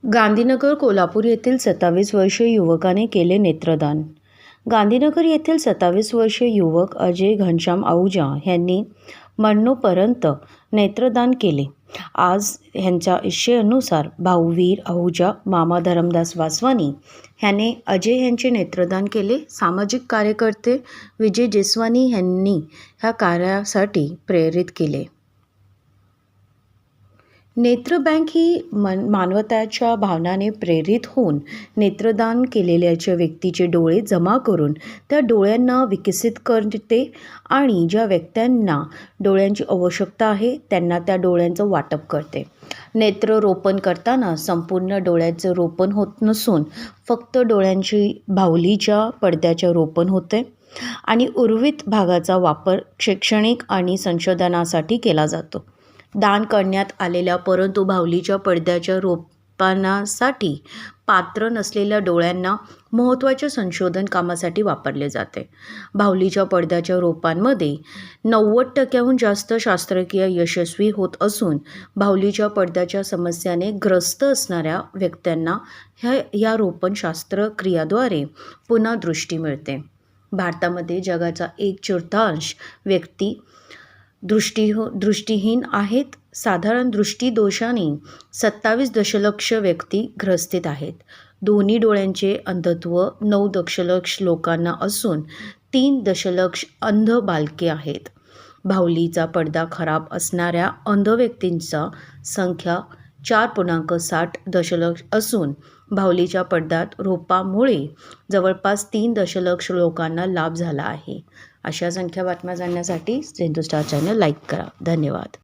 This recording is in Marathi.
गांधीनगर कोल्हापूर येथील 27 वर्षीय युवकाने केले नेत्रदान. गांधीनगर येथील 27 वर्षीय युवक अजय घनश्याम आहुजा यांनी मरणोपर्यंत नेत्रदान केले. आज ह्यांच्या इच्छेनुसार भाऊ वीर आहुजा, मामा धरमदास वासवानी ह्याने अजय यांचे नेत्रदान केले. सामाजिक कार्यकर्ते विजय जेसवानी यांनी ह्या कार्यासाठी प्रेरित केले. नेत्र बँक ही मानवताच्या भावनाने प्रेरित होऊन नेत्रदान केलेल्याच्या व्यक्तीचे डोळे जमा करून त्या डोळ्यांना विकसित करते आणि ज्या व्यक्तींना डोळ्यांची आवश्यकता आहे त्यांना त्या डोळ्यांचं वाटप करते. नेत्र रोपण करताना संपूर्ण डोळ्याचं रोपण होत नसून फक्त डोळ्यांची बाहुलीच्या पडद्याचे रोपण होते आणि उर्वरित भागाचा वापर शैक्षणिक आणि संशोधनासाठी केला जातो. दान करण्यात आलेल्या परंतु बाहुलीच्या पडद्याच्या रोपणासाठी पात्र नसलेल्या डोळ्यांना महत्त्वाच्या संशोधन कामासाठी वापरले जाते. बाहुलीच्या पडद्याच्या रोपांमध्ये 90% जास्त शस्त्रक्रिया यशस्वी होत असून बाहुलीच्या पडद्याच्या समस्याने ग्रस्त असणाऱ्या व्यक्तींना या रोपण शस्त्रक्रियाद्वारे पुन्हा दृष्टी मिळते. भारतामध्ये जगाचा 1/4 व्यक्ती दृष्टिहीन आहेत. साधारण दृष्टिदोषाने 27 दशलक्ष व्यक्ती ग्रस्तीत आहेत. दोन्ही डोळ्यांचे अंधत्व 9 दशलक्ष लोकांना असून 3 दशलक्ष अंध बालके आहेत. बाहुलीचा पडदा खराब असणाऱ्या अंध व्यक्तींचा संख्या 4.60 दशलक्ष असून बाहुलीच्या पडद्यात रोपामुळे जवळपास 3 दशलक्ष लोकांना लाभ झाला आहे. अशा संख्या बातम्या जाणण्यासाठी हिंदू स्टार चॅनल लाईक करा. धन्यवाद.